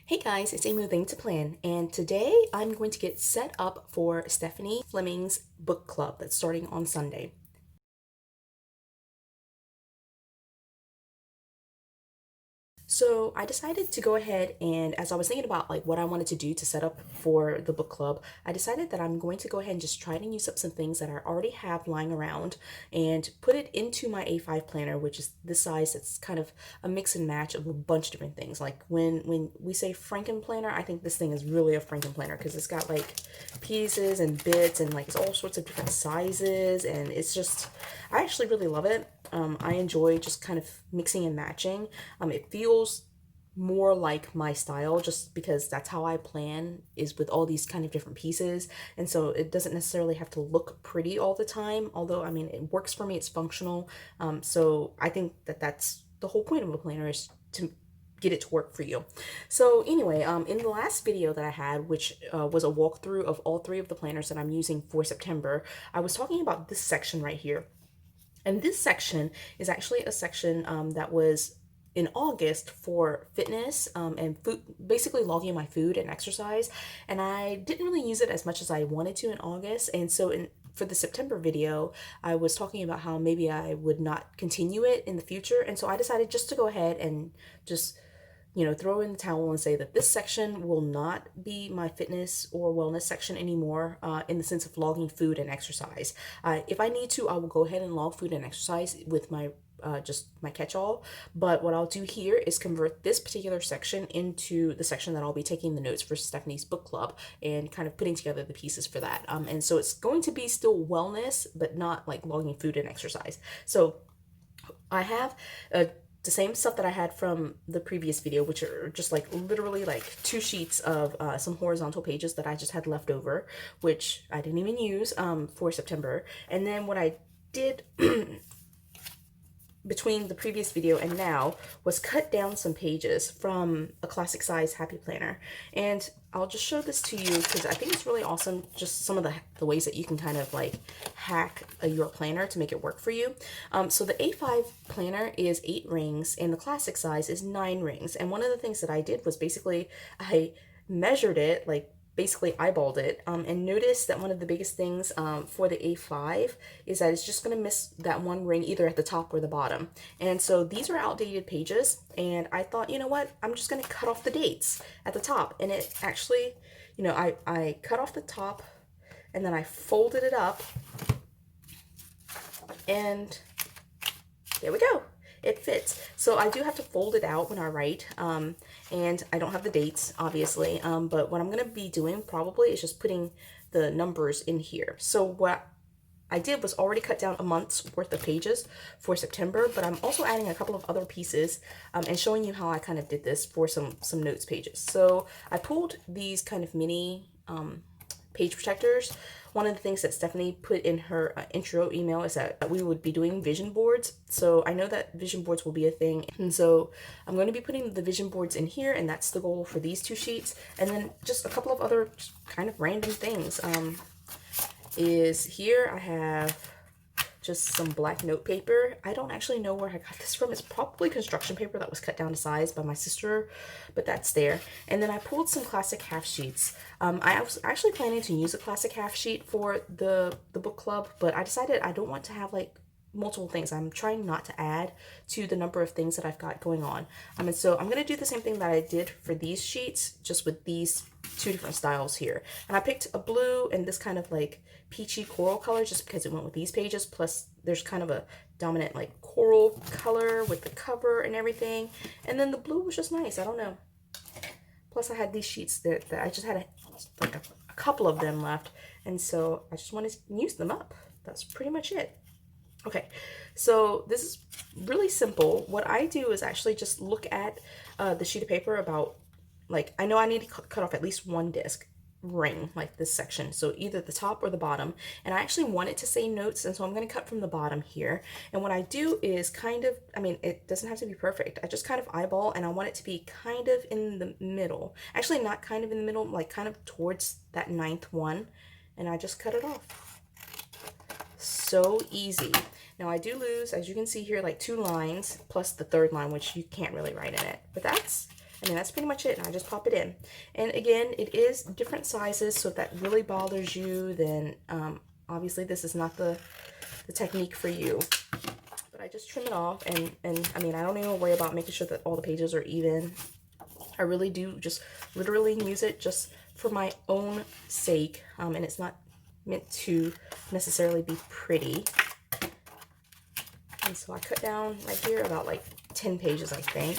Hey guys, it's Amy with Thing to Plan, and today I'm going to get set up for Stephanie Fleming's book club that's starting on Sunday. So I decided to go ahead and as I was thinking about like what I wanted to do to set up for the book club, I decided that I'm going to go ahead and just try to use up some things that I already have lying around and put it into my A5 planner, which is this size. It's kind of a mix and match of a bunch of different things. Like when we say Franken planner, I think this thing is really a Franken planner because it's got like pieces and bits and like it's all sorts of different sizes, and it's just I actually really love it. I enjoy just kind of mixing and matching. It feels more like my style just because that's how I plan, is with all these kind of different pieces. And so it doesn't necessarily have to look pretty all the time, although I mean it works for me, it's functional. So I think that that's the whole point of a planner, is to get it to work for you. So anyway, in the last video that I had, which was a walkthrough of all three of the planners that I'm using for September, I was talking about this section right here. And this section is actually a section that was in August for fitness and food, basically logging my food and exercise. And I didn't really use it as much as I wanted to in August. And so for the September video, I was talking about how maybe I would not continue it in the future. And so I decided just to go ahead and just throw in the towel and say that this section will not be my fitness or wellness section anymore, in the sense of logging food and exercise. If I need to, I will go ahead and log food and exercise with my just my catch-all. But what I'll do here is convert this particular section into the section that I'll be taking the notes for Stephanie's book club and kind of putting together the pieces for that. And so it's going to be still wellness, but not like logging food and exercise. So I have the same stuff that I had from the previous video, which are just like literally like 2 sheets of some horizontal pages that I just had left over, which I didn't even use for September. And then what I did between the previous video and now was cut down some pages from a classic size happy planner. And I'll just show this to you because I think it's really awesome, just some of the ways that you can kind of like hack your planner to make it work for you. So the A5 planner is 8 rings and the classic size is 9 rings. And one of the things that I did was basically I measured it, like basically eyeballed it, and noticed that one of the biggest things for the A5 is that it's just going to miss that one ring either at the top or the bottom. And so these are outdated pages, and I thought, you know what, I'm just going to cut off the dates at the top. And it actually, I cut off the top and then I folded it up, and there we go. It fits. So I do have to fold it out when I write, and I don't have the dates, obviously, but what I'm going to be doing probably is just putting the numbers in here. So what I did was already cut down a month's worth of pages for September, but I'm also adding a couple of other pieces and showing you how I kind of did this for some notes pages. So I pulled these kind of mini page protectors. One of the things that Stephanie put in her intro email is that we would be doing vision boards. So I know that vision boards will be a thing. And so I'm going to be putting the vision boards in here, and that's the goal for these 2 sheets. And then just a couple of other kind of random things. Is here I have just some black note paper. I don't actually know where I got this from. It's probably construction paper that was cut down to size by my sister, but that's there. And then I pulled some classic half sheets. I was actually planning to use a classic half sheet for the book club, but I decided I don't want to have like multiple things. I'm trying not to add to the number of things that I've got going on. And so I'm going to do the same thing that I did for these sheets, just with these 2 different styles here. And I picked a blue and this kind of like peachy coral color just because it went with these pages. Plus there's kind of a dominant like coral color with the cover and everything. And then the blue was just nice. I don't know. Plus I had these sheets that I just had a couple of them left. And so I just wanted to use them up. That's pretty much it. Okay, so this is really simple. What I do is actually just look at the sheet of paper about, like, I know I need to cut off at least one disc ring, like this section, so either the top or the bottom, and I actually want it to say notes, and so I'm going to cut from the bottom here. And what I do is kind of, I mean, it doesn't have to be perfect. I just kind of eyeball, and I want it to be kind of in the middle. Actually, not kind of in the middle, like kind of towards that 9th one, and I just cut it off. So easy. Now I do lose, as you can see here, like 2 lines plus the 3rd line, which you can't really write in it, but that's I mean, that's pretty much it, and I just pop it in. And again, it is different sizes, so if that really bothers you, then obviously this is not the technique for you. But I just trim it off, and I mean, I don't even worry about making sure that all the pages are even. I really do just literally use it just for my own sake, and it's not meant to necessarily be pretty. And so I cut down right here about like 10 pages, I think.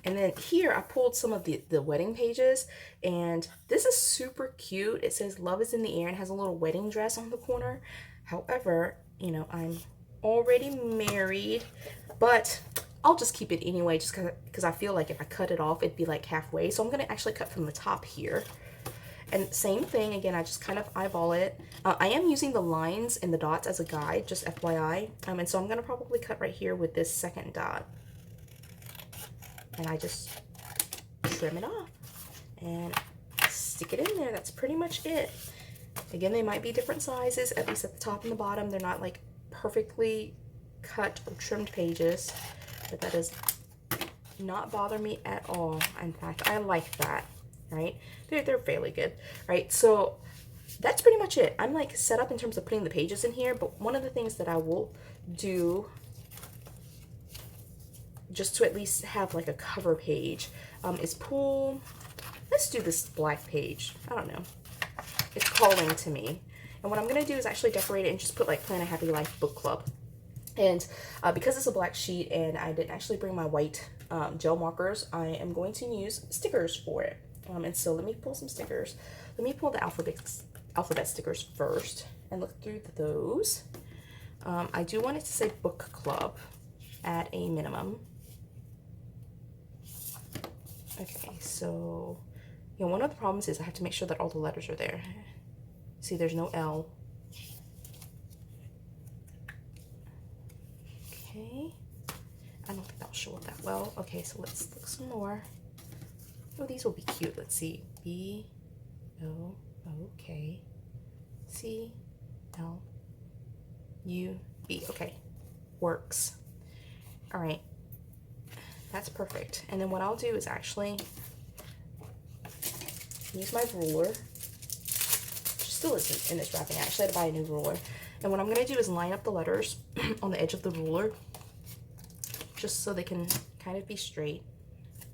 And then here I pulled some of the wedding pages, and this is super cute. It says love is in the air and has a little wedding dress on the corner. However, you know, I'm already married, but I'll just keep it anyway, just because I feel like if I cut it off, it'd be like halfway. So I'm going to actually cut from the top here. And same thing, again, I just kind of eyeball it. I am using the lines and the dots as a guide, just FYI. And so I'm going to probably cut right here with this second dot. And I just trim it off and stick it in there. That's pretty much it. Again, they might be different sizes, at least at the top and the bottom. They're not like perfectly cut or trimmed pages, but that does not bother me at all. In fact, I like that, right? They're fairly good, right? So that's pretty much it. I'm like set up in terms of putting the pages in here, but one of the things that I will do just to at least have like a cover page is pull, let's do this black page. I don't know. It's calling to me. And what I'm going to do is actually decorate it and just put like Plan a Happy Life Book Club. And because it's a black sheet and I didn't actually bring my white gel markers, I am going to use stickers for it. And so let me pull some stickers. Let me pull the alphabet stickers first and look through those. I do want it to say Book Club at a minimum. Okay, so, you know, one of the problems is I have to make sure that all the letters are there. See, there's no L. Okay, I don't think that'll show up that well. Okay, so let's look some more. Oh, these will be cute. Let's see. B, O, okay. C, L, U, B. Okay, works. All right. That's perfect. And then what I'll do is actually use my ruler, which still isn't in its wrapping. I actually had to buy a new ruler. And what I'm going to do is line up the letters on the edge of the ruler, just so they can kind of be straight.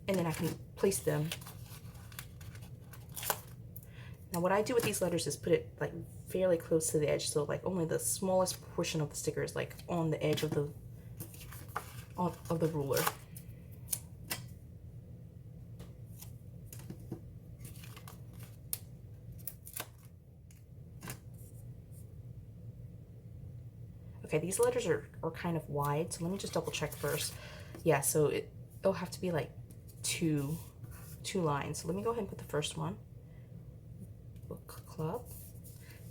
And then I can place them. Now what I do with these letters is put it like fairly close to the edge, so like only the smallest portion of the sticker is like on the edge of the ruler. Okay, these letters are kind of wide, so let me just double check first. Yeah, so it'll have to be like two lines. So let me go ahead and put the first one. Book Club.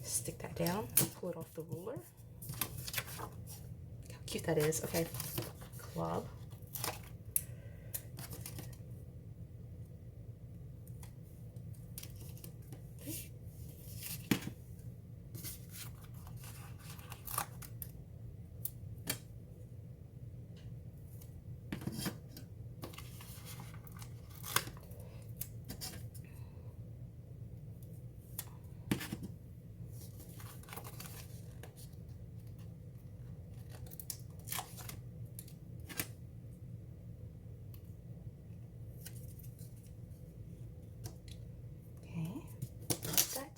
Stick that down, pull it off the ruler. Look how cute that is. Okay, Club.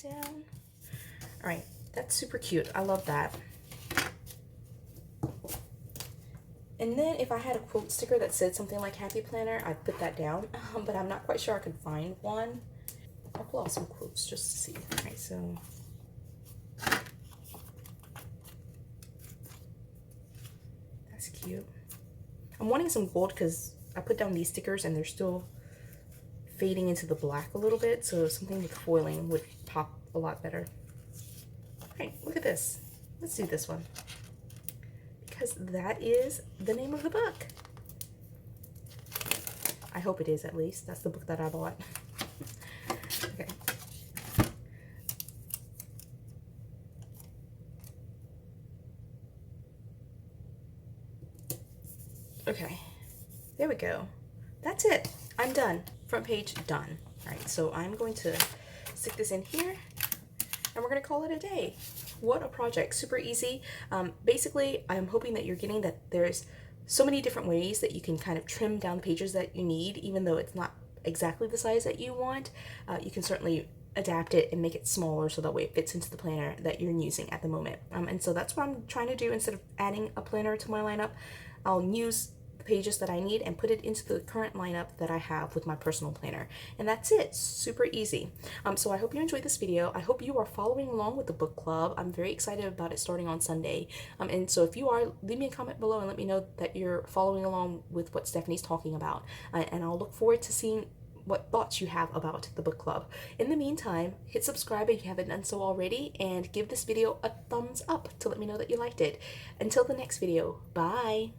Down. All right, that's super cute. I love that. And then if I had a quote sticker that said something like Happy Planner, I'd put that down, but I'm not quite sure I could find one. I'll pull out some quotes just to see. All right, so that's cute. I'm wanting some gold because I put down these stickers and they're still fading into the black a little bit, so something with foiling would pop a lot better. All right, look at this. Let's do this one, because that is the name of the book. I hope it is, at least. That's the book that I bought. Okay. Okay, there we go. That's it. I'm done. Front page done. All right, so I'm going to stick this in here and we're going to call it a day. What a project. Super easy. Basically, I'm hoping that you're getting that there's so many different ways that you can kind of trim down the pages that you need, even though it's not exactly the size that you want. You can certainly adapt it and make it smaller so that way it fits into the planner that you're using at the moment. And so that's what I'm trying to do. Instead of adding a planner to my lineup, I'll use the pages that I need and put it into the current lineup that I have with my personal planner. And that's it. Super easy. So I hope you enjoyed this video. I hope you are following along with the book club. I'm very excited about it starting on Sunday. And so if you are, leave me a comment below and let me know that you're following along with what Stephanie's talking about. And I'll look forward to seeing what thoughts you have about the book club. In the meantime, hit subscribe if you haven't done so already, and give this video a thumbs up to let me know that you liked it. Until the next video, bye!